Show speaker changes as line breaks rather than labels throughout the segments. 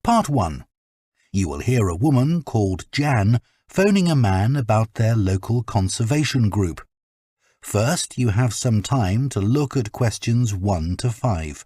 Part 1. You will hear a woman called Jan phoning a man about their local conservation group. First, you have some time to look at questions 1 to 5.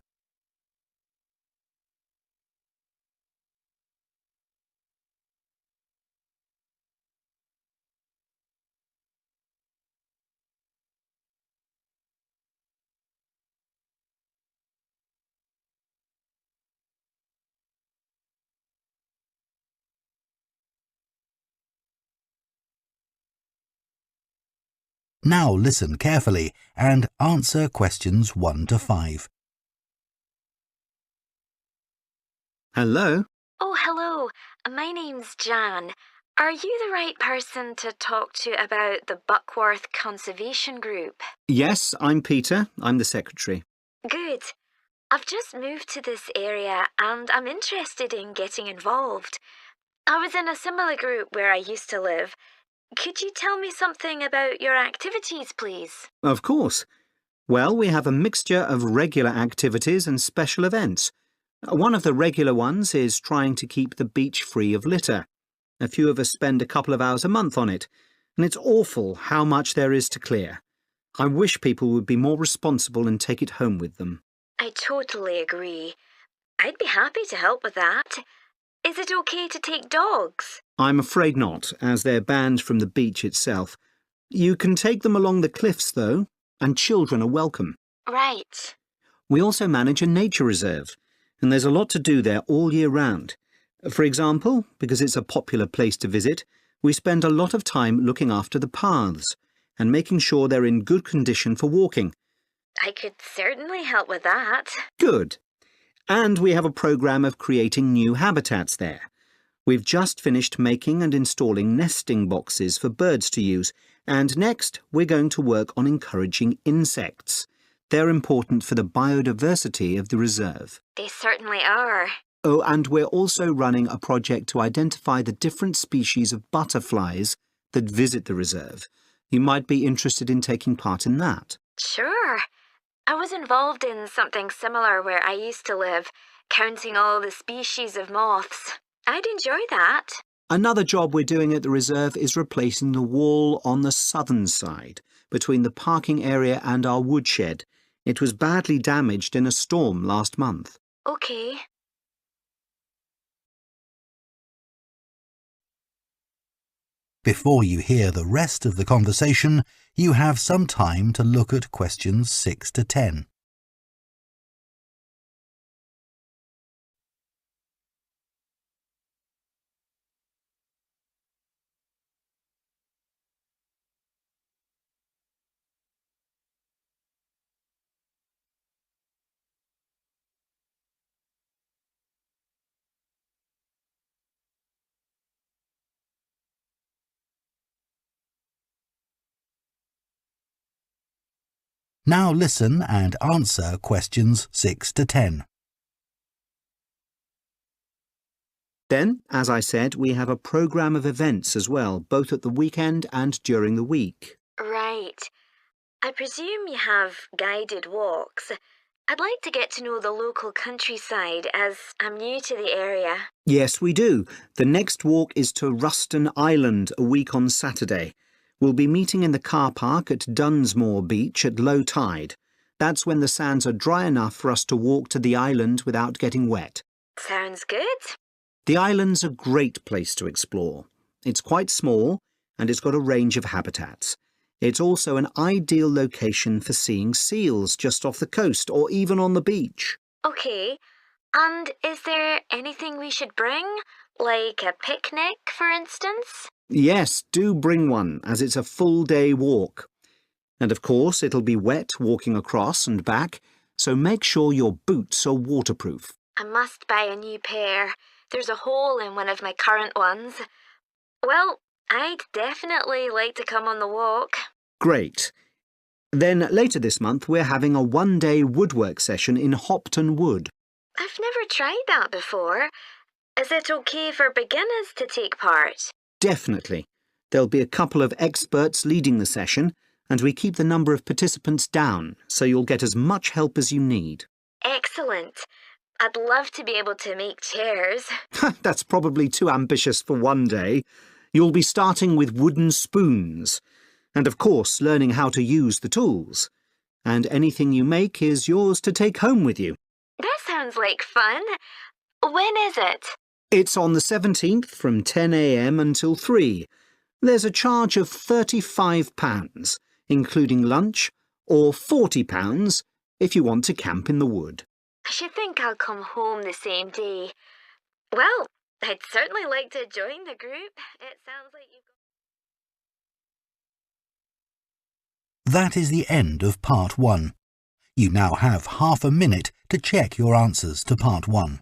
Now listen carefully and answer questions 1 to 5.
Hello?
Oh, hello. My name's Jan. Are you the right person to talk to about the Buckworth Conservation Group?
Yes, I'm Peter. I'm the secretary.
Good. I've just moved to this area and I'm interested in getting involved. I was in a similar group where I used to live. Could you tell me something about your activities, please?
Of course. Well, we have a mixture of regular activities and special events. One of the regular ones is trying to keep the beach free of litter. A few of us spend a couple of hours a month on it, and it's awful how much there is to clear. I wish people would be more responsible and take it home with them.
I totally agree. I'd be happy to help with that. Is it okay to take dogs?
I'm afraid not, as they're banned from the beach itself. You can take them along the cliffs, though, and children are welcome.
Right.
We also manage a nature reserve, and there's a lot to do there all year round. For example, because it's a popular place to visit, we spend a lot of time looking after the paths and making sure they're in good condition for walking.
I could certainly help with that.
Good. And we have a programme of creating new habitats there. We've just finished making and installing nesting boxes for birds to use, and next we're going to work on encouraging insects. They're important for the biodiversity of the reserve.
They certainly are.
Oh, and we're also running a project to identify the different species of butterflies that visit the reserve. You might be interested in taking part in that.
Sure. I was involved in something similar where I used to live, counting all the species of moths. I'd enjoy that.
Another job we're doing at the reserve is replacing the wall on the southern side, between the parking area and our woodshed. It was badly damaged in a storm last month.
Okay.
Before you hear the rest of the conversation, you have some time to look at questions 6 to 10. Now listen and answer questions 6 to 10.
Then, as I said, we have a programme of events as well, both at the weekend and during the week.
Right. I presume you have guided walks. I'd like to get to know the local countryside as I'm new to the area.
Yes, we do. The next walk is to Ruston Island a week on Saturday. We'll be meeting in the car park at Dunsmore Beach at low tide. That's when the sands are dry enough for us to walk to the island without getting wet.
Sounds good.
The island's a great place to explore. It's quite small and it's got a range of habitats. It's also an ideal location for seeing seals just off the coast or even on the beach.
Okay. And is there anything we should bring? Like a picnic, for instance?
Yes, do bring one, as it's a full-day walk. And of course, it'll be wet walking across and back, so make sure your boots are waterproof.
I must buy a new pair. There's a hole in one of my current ones. Well, I'd definitely like to come on the walk.
Great. Then later this month, we're having a one-day woodwork session in Hopton Wood.
I've never tried that before. Is it okay for beginners to take part?
Definitely. There'll be a couple of experts leading the session, and we keep the number of participants down, so you'll get as much help as you need.
Excellent. I'd love to be able to make chairs.
That's probably too ambitious for one day. You'll be starting with wooden spoons. And of course, learning how to use the tools. And anything you make is yours to take home with you.
That sounds like fun. When is it?
It's on the 17th from 10 a.m. until 3. There's a charge of £35, including lunch, or £40 if you want to camp in the wood.
I should think I'll come home the same day. Well, I'd certainly like to join the group. It sounds like you've got...
That is the end of Part 1. You now have half a minute to check your answers to Part 1.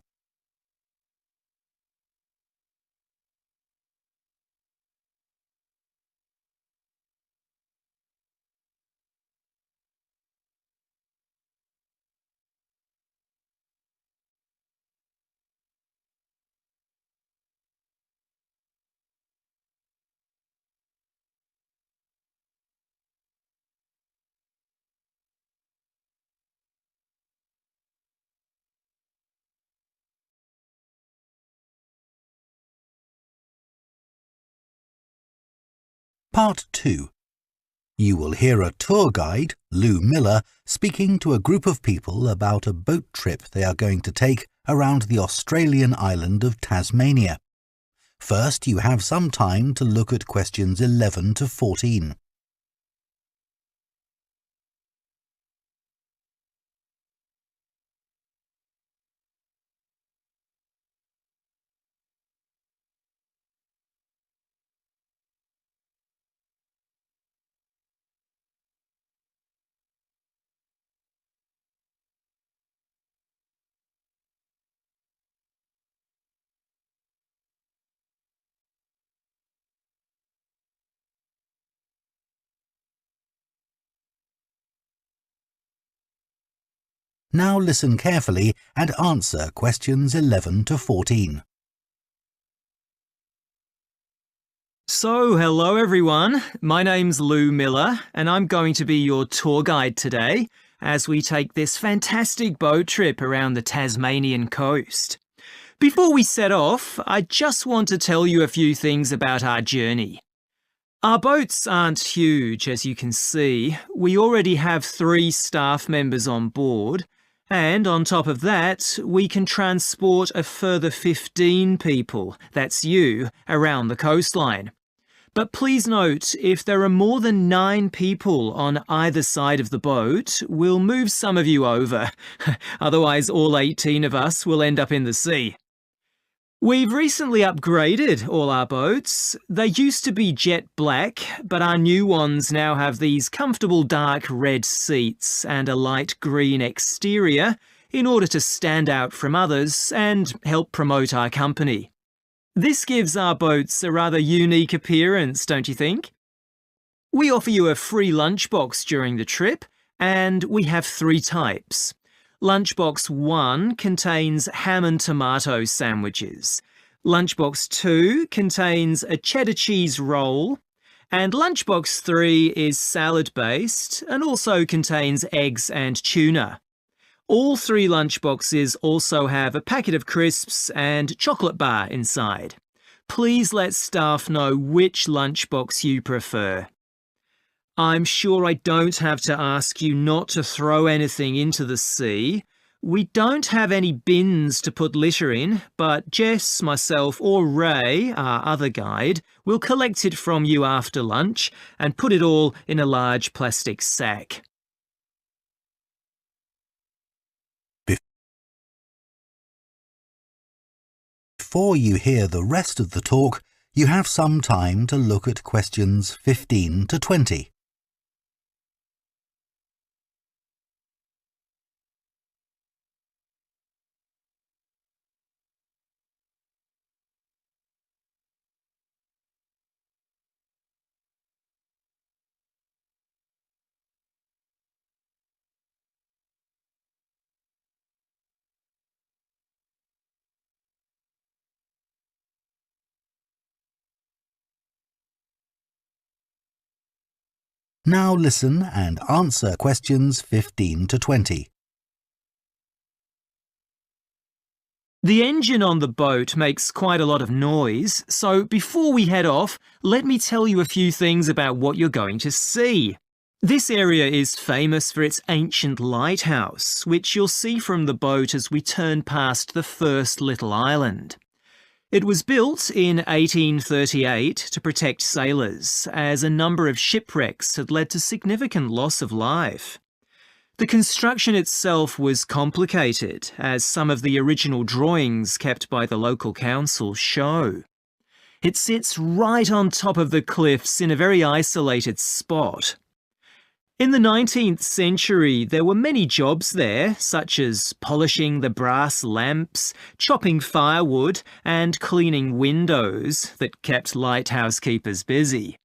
Part 2. You will hear a tour guide, Lou Miller, speaking to a group of people about a boat trip they are going to take around the Australian island of Tasmania. First, you have some time to look at questions 11 to 14. Now listen carefully and answer questions 11 to 14.
So, hello everyone. My name's Lou Miller and I'm going to be your tour guide today as we take this fantastic boat trip around the Tasmanian coast. Before we set off, I just want to tell you a few things about our journey. Our boats aren't huge, as you can see. We already have 3 staff members on board, and on top of that, we can transport a further 15 people, that's you, around the coastline. But please note, if there are more than 9 people on either side of the boat, we'll move some of you over. Otherwise, all 18 of us will end up in the sea. We've recently upgraded all our boats. They used to be jet black, but our new ones now have these comfortable dark red seats and a light green exterior in order to stand out from others and help promote our company. This gives our boats a rather unique appearance, don't you think? We offer you a free lunchbox during the trip, and we have 3 types. Lunchbox 1 contains ham and tomato sandwiches. Lunchbox 2 contains a cheddar cheese roll. And Lunchbox 3 is salad-based and also contains eggs and tuna. All 3 lunchboxes also have a packet of crisps and chocolate bar inside. Please let staff know which lunchbox you prefer. I'm sure I don't have to ask you not to throw anything into the sea. We don't have any bins to put litter in, but Jess, myself or Ray, our other guide, will collect it from you after lunch and put it all in a large plastic sack.
Before you hear the rest of the talk, you have some time to look at questions 15 to 20. Now listen and answer questions 15 to 20.
The engine on the boat makes quite a lot of noise, so before we head off, let me tell you a few things about what you're going to see. This area is famous for its ancient lighthouse, which you'll see from the boat as we turn past the first little island. It was built in 1838 to protect sailors, as a number of shipwrecks had led to significant loss of life. The construction itself was complicated, as some of the original drawings kept by the local council show. It sits right on top of the cliffs in a very isolated spot. In the 19th century, there were many jobs there, such as polishing the brass lamps, chopping firewood, and cleaning windows that kept lighthouse keepers busy.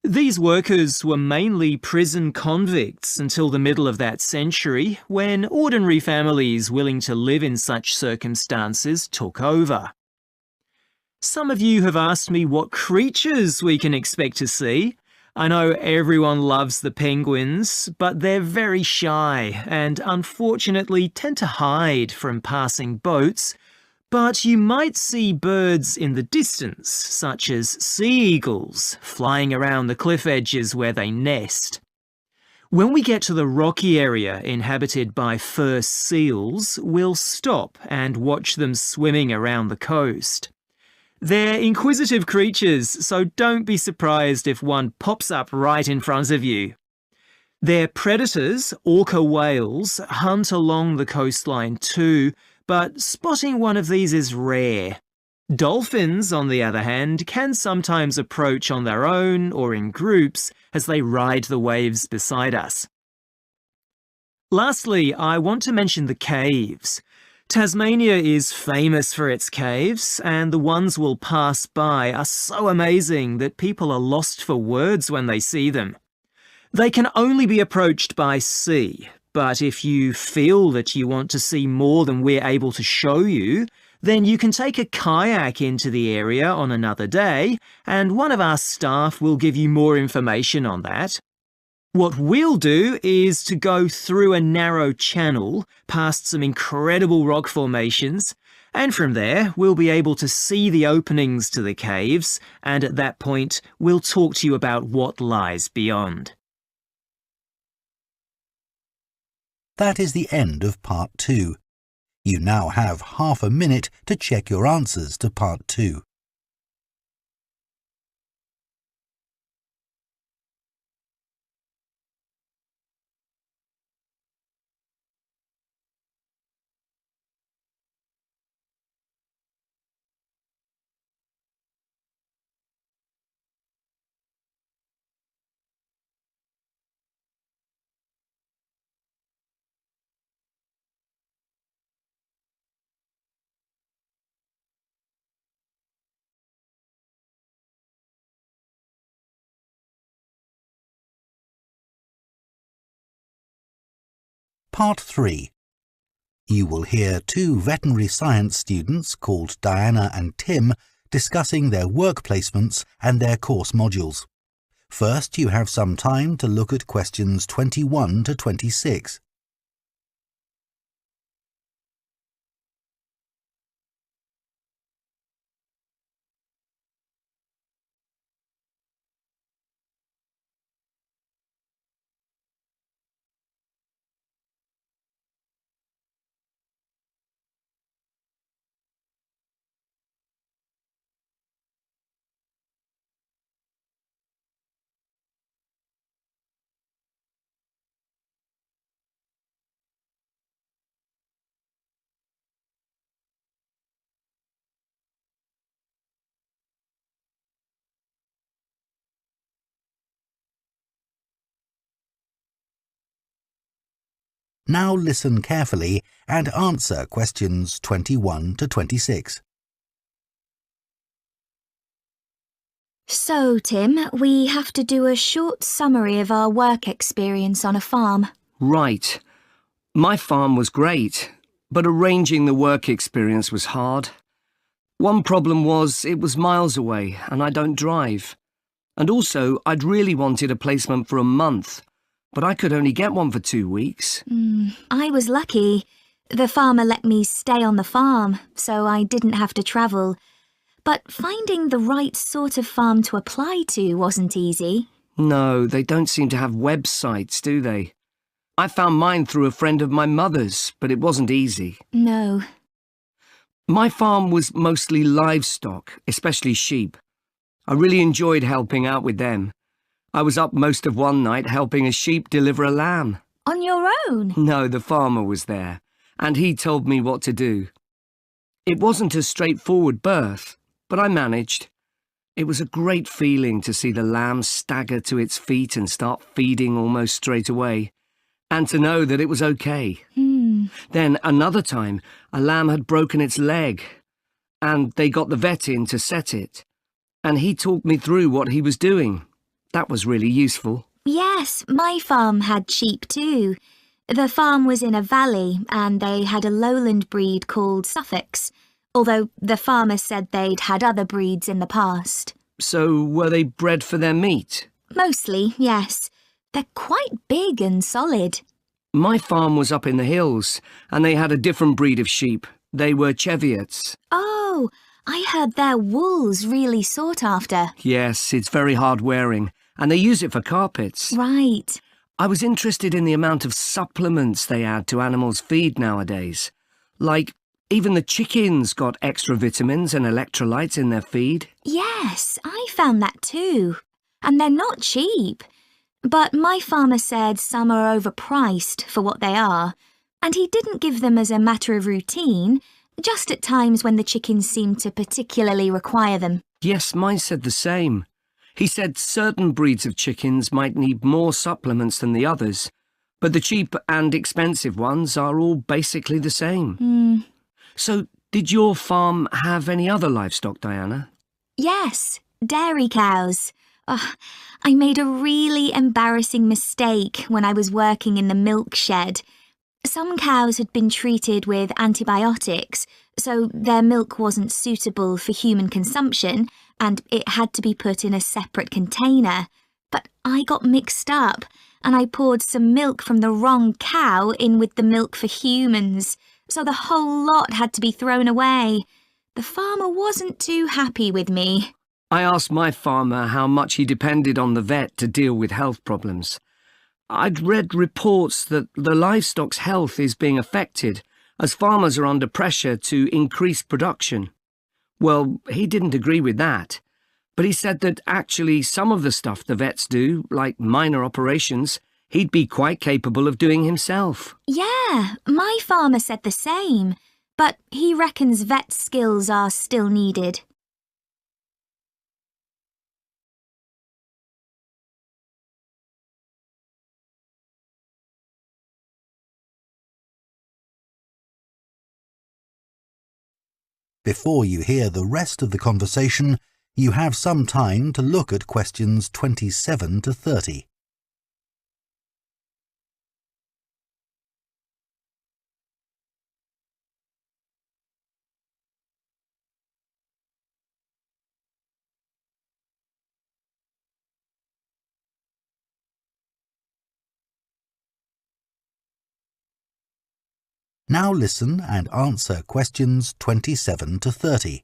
These workers were mainly prison convicts until the middle of that century, when ordinary families willing to live in such circumstances took over. Some of you have asked me what creatures we can expect to see. I know everyone loves the penguins, but they're very shy and unfortunately tend to hide from passing boats. But you might see birds in the distance, such as sea eagles, flying around the cliff edges where they nest. When we get to the rocky area inhabited by fur seals, we'll stop and watch them swimming around the coast. They're inquisitive creatures, so don't be surprised if one pops up right in front of you. Their predators, orca whales, hunt along the coastline too, but spotting one of these is rare. Dolphins, on the other hand, can sometimes approach on their own or in groups as they ride the waves beside us. Lastly, I want to mention the caves. Tasmania is famous for its caves, and the ones we'll pass by are so amazing that people are lost for words when they see them. They can only be approached by sea, but if you feel that you want to see more than we're able to show you, then you can take a kayak into the area on another day, and one of our staff will give you more information on that. What we'll do is to go through a narrow channel, past some incredible rock formations, and from there we'll be able to see the openings to the caves, and at that point we'll talk to you about what lies beyond.
That is the end of Part 2. You now have half a minute to check your answers to Part 2. Part 3. You will hear two veterinary science students called Diana and Tim discussing their work placements and their course modules. First, you have some time to look at questions 21 to 26. Now listen carefully and answer questions 21 to 26.
So, Tim, we have to do a short summary of our work experience on a farm.
Right. My farm was great, but arranging the work experience was hard. One problem was it was miles away and I don't drive. And also, I'd really wanted a placement for a month, but I could only get one for 2 weeks.
I was lucky. The farmer let me stay on the farm, so I didn't have to travel. But finding the right sort of farm to apply to wasn't easy.
No, they don't seem to have websites, do they? I found mine through a friend of my mother's, but it wasn't easy.
No.
My farm was mostly livestock, especially sheep. I really enjoyed helping out with them. I was up most of one night helping a sheep deliver a lamb.
On your own?
No, the farmer was there, and he told me what to do. It wasn't a straightforward birth, but I managed. It was a great feeling to see the lamb stagger to its feet and start feeding almost straight away, and to know that it was okay. Then another time, a lamb had broken its leg, and they got the vet in to set it, and he talked me through what he was doing. That was really useful.
Yes, my farm had sheep too. The farm was in a valley and they had a lowland breed called Suffolks, although the farmer said they'd had other breeds in the past.
So were they bred for their meat?
Mostly, yes. They're quite big and solid.
My farm was up in the hills, and they had a different breed of sheep. They were Cheviots.
Oh, I heard their wool's really sought after.
Yes, it's very hard wearing, and they use it for carpets.
Right.
I was interested in the amount of supplements they add to animals' feed nowadays. Like, even the chickens got extra vitamins and electrolytes in their feed.
Yes, I found that too. And they're not cheap. But my farmer said some are overpriced for what they are, and he didn't give them as a matter of routine, just at times when the chickens seemed to particularly require them.
Yes, mine said the same. He said certain breeds of chickens might need more supplements than the others, but the cheap and expensive ones are all basically the same. So, did your farm have any other livestock, Diana?
Yes, dairy cows. I made a really embarrassing mistake when I was working in the milk shed. Some cows had been treated with antibiotics, so their milk wasn't suitable for human consumption, and it had to be put in a separate container. But I got mixed up, and I poured some milk from the wrong cow in with the milk for humans, so the whole lot had to be thrown away. The farmer wasn't too happy with me.
I asked my farmer how much he depended on the vet to deal with health problems. I'd read reports that the livestock's health is being affected as farmers are under pressure to increase production. Well, he didn't agree with that, but he said that actually some of the stuff the vets do, like minor operations, he'd be quite capable of doing himself.
Yeah, my farmer said the same, but he reckons vet skills are still needed.
Before you hear the rest of the conversation, you have some time to look at questions 27 to 30. Now listen and answer questions 27 to 30.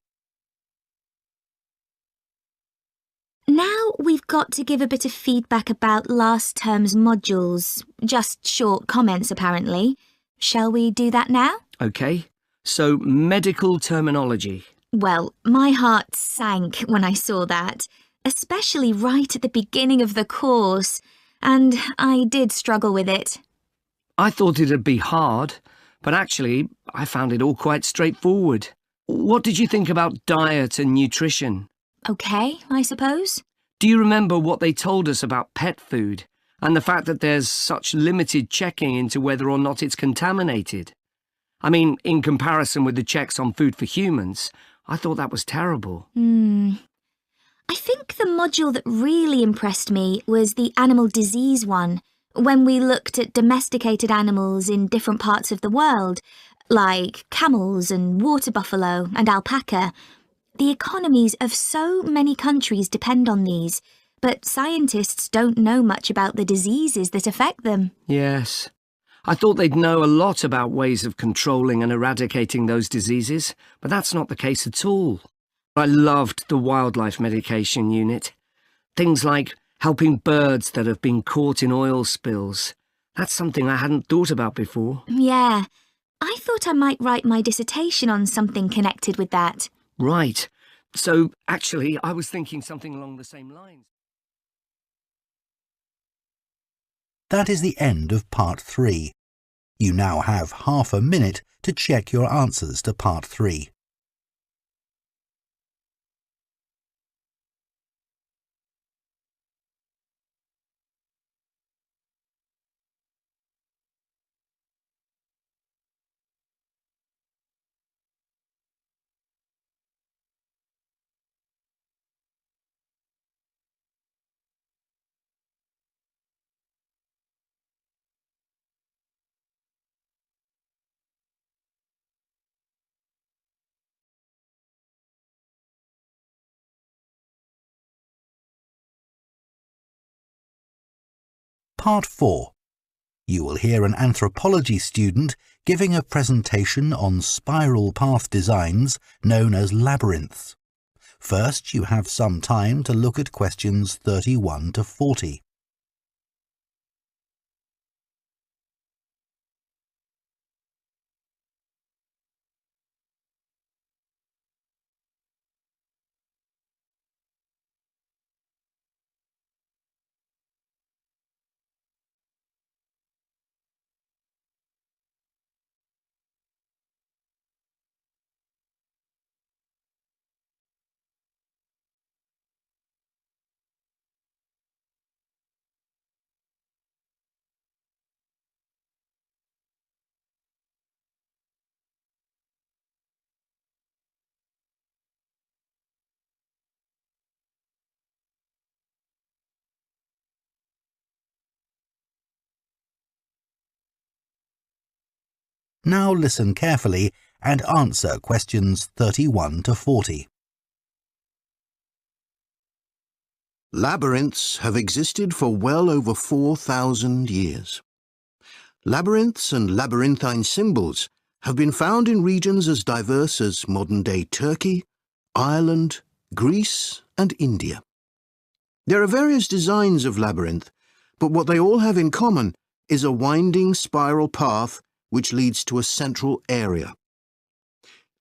Now we've got to give a bit of feedback about last term's modules. Just short comments, apparently. Shall we do that now?
OK, so medical terminology.
Well, my heart sank when I saw that, especially right at the beginning of the course, and I did struggle with it.
I thought it'd be hard, but actually I found it all quite straightforward. What did you think about diet and nutrition?
OK, I suppose.
Do you remember what they told us about pet food and the fact that there's such limited checking into whether or not it's contaminated? I mean, in comparison with the checks on food for humans, I thought that was terrible.
I think the module that really impressed me was the animal disease one, when we looked at domesticated animals in different parts of the world, like camels and water buffalo and alpaca. The economies of so many countries depend on these, but scientists don't know much about the diseases that affect them.
Yes. I thought they'd know a lot about ways of controlling and eradicating those diseases, but that's not the case at all. I loved the wildlife medication unit. Things like helping birds that have been caught in oil spills. That's something I hadn't thought about before.
Yeah, I thought I might write my dissertation on something connected with that.
Right. So, actually, I was thinking something along the same lines.
That is the end of Part 3. You now have half a minute to check your answers to Part 3. Part 4. You will hear an anthropology student giving a presentation on spiral path designs known as labyrinths. First, you have some time to look at questions 31 to 40. Now listen carefully and answer questions 31 to 40.
Labyrinths have existed for well over 4,000 years. Labyrinths and labyrinthine symbols have been found in regions as diverse as modern-day Turkey, Ireland, Greece and India. There are various designs of labyrinth, but what they all have in common is a winding spiral path which leads to a central area.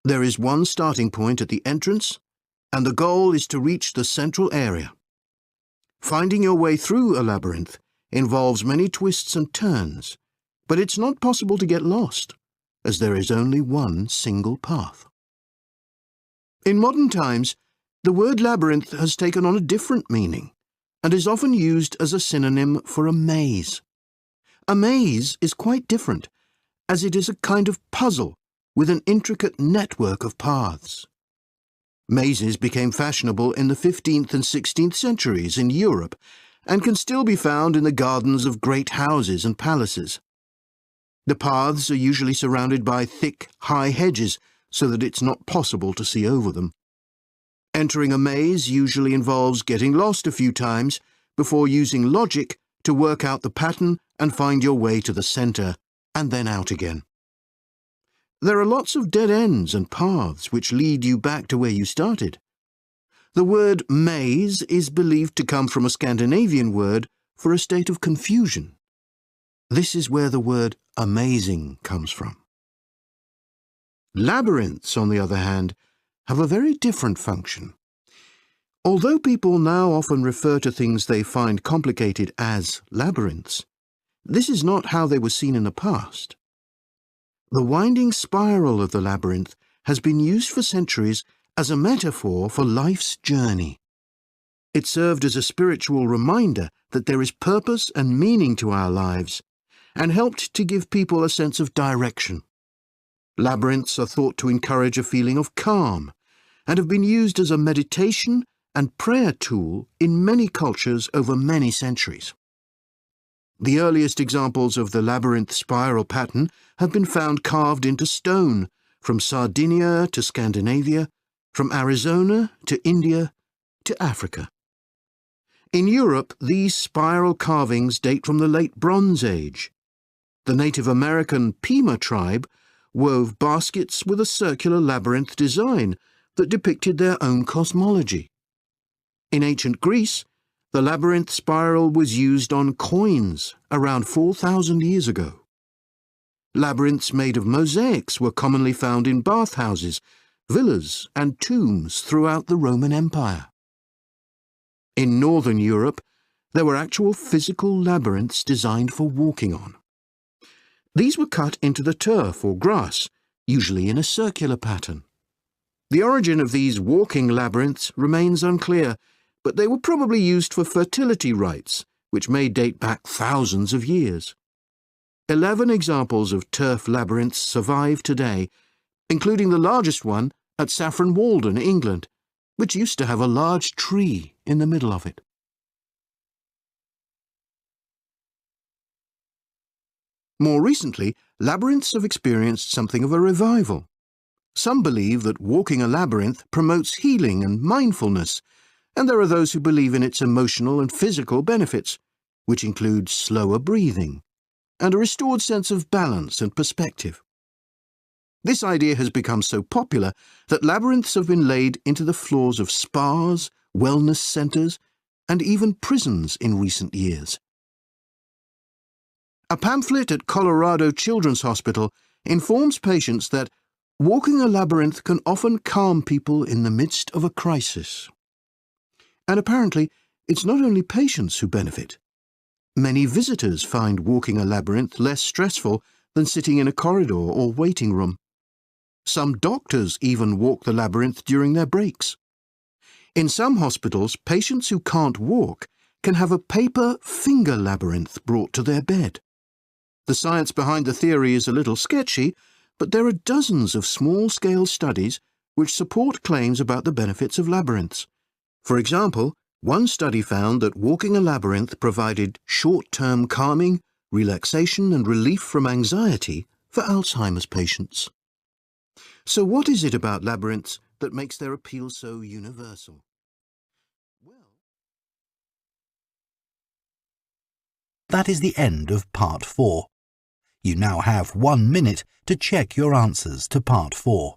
There is one starting point at the entrance, and the goal is to reach the central area. Finding your way through a labyrinth involves many twists and turns, but it's not possible to get lost, as there is only one single path. In modern times, the word labyrinth has taken on a different meaning and is often used as a synonym for a maze. A maze is quite different, as it is a kind of puzzle with an intricate network of paths. Mazes became fashionable in the 15th and 16th centuries in Europe and can still be found in the gardens of great houses and palaces. The paths are usually surrounded by thick, high hedges so that it's not possible to see over them. Entering a maze usually involves getting lost a few times before using logic to work out the pattern and find your way to the centre, and then out again. There are lots of dead ends and paths which lead you back to where you started. The word maze is believed to come from a Scandinavian word for a state of confusion. This is where the word amazing comes from. Labyrinths, on the other hand, have a very different function. Although people now often refer to things they find complicated as labyrinths, this is not how they were seen in the past. The winding spiral of the labyrinth has been used for centuries as a metaphor for life's journey. It served as a spiritual reminder that there is purpose and meaning to our lives, and helped to give people a sense of direction. Labyrinths are thought to encourage a feeling of calm, and have been used as a meditation and prayer tool in many cultures over many centuries. The earliest examples of the labyrinth spiral pattern have been found carved into stone, from Sardinia to Scandinavia, from Arizona to India to Africa. In Europe, these spiral carvings date from the late Bronze Age. The Native American Pima tribe wove baskets with a circular labyrinth design that depicted their own cosmology. In ancient Greece, the labyrinth spiral was used on coins around 4,000 years ago. Labyrinths made of mosaics were commonly found in bathhouses, villas and tombs throughout the Roman Empire. In northern Europe, there were actual physical labyrinths designed for walking on. These were cut into the turf or grass, usually in a circular pattern. The origin of these walking labyrinths remains unclear, but they were probably used for fertility rites, which may date back thousands of years. 11 examples of turf labyrinths survive today, including the largest one at Saffron Walden, England, which used to have a large tree in the middle of it. More recently, labyrinths have experienced something of a revival. Some believe that walking a labyrinth promotes healing and mindfulness, and there are those who believe in its emotional and physical benefits, which include slower breathing and a restored sense of balance and perspective. This idea has become so popular that labyrinths have been laid into the floors of spas, wellness centres, and even prisons in recent years. A pamphlet at Colorado Children's Hospital informs patients that walking a labyrinth can often calm people in the midst of a crisis. And apparently, it's not only patients who benefit. Many visitors find walking a labyrinth less stressful than sitting in a corridor or waiting room. Some doctors even walk the labyrinth during their breaks. In some hospitals, patients who can't walk can have a paper finger labyrinth brought to their bed. The science behind the theory is a little sketchy, but there are dozens of small-scale studies which support claims about the benefits of labyrinths. For example, one study found that walking a labyrinth provided short-term calming, relaxation and relief from anxiety for Alzheimer's patients. So what is it about labyrinths that makes their appeal so universal?
That is the end of Part 4. You now have 1 minute to check your answers to Part 4.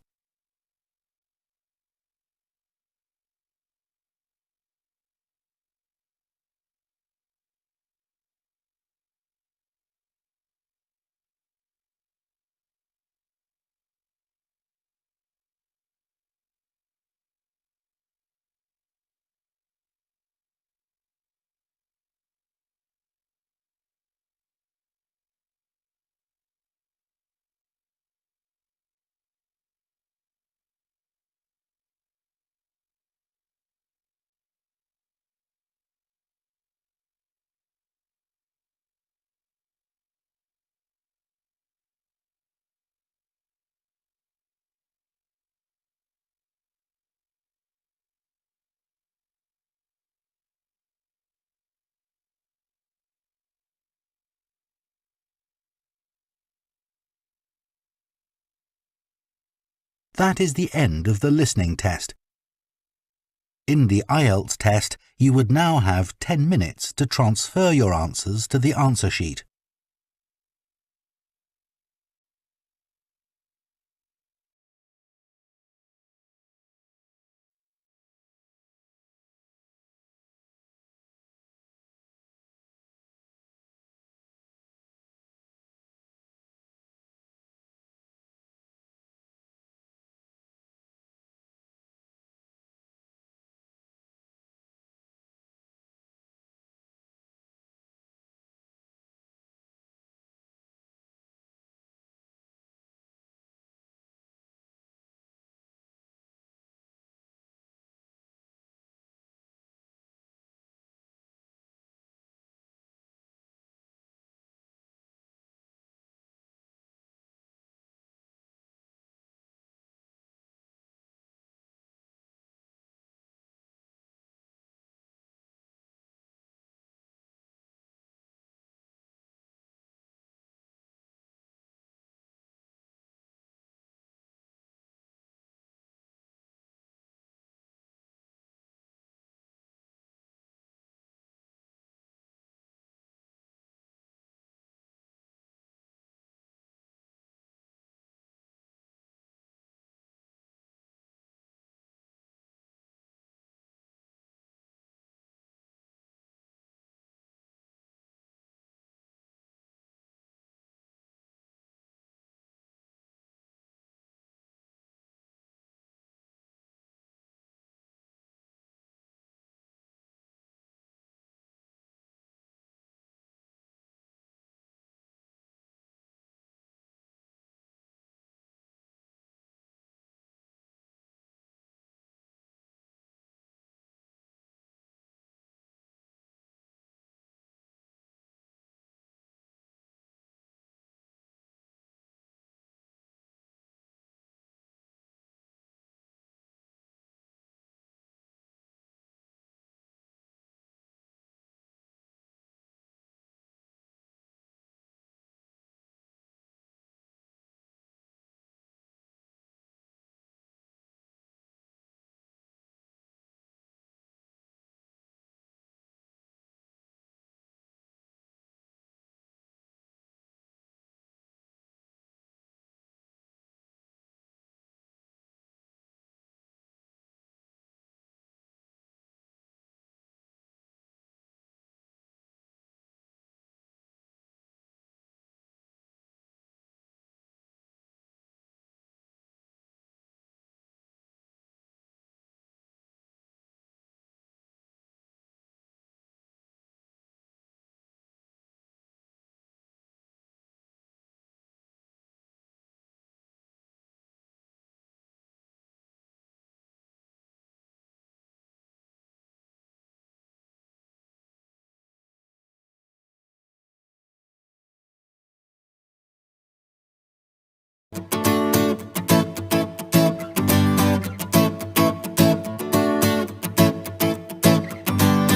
That is the end of the listening test. In the IELTS test, you would now have 10 minutes to transfer your answers to the answer sheet.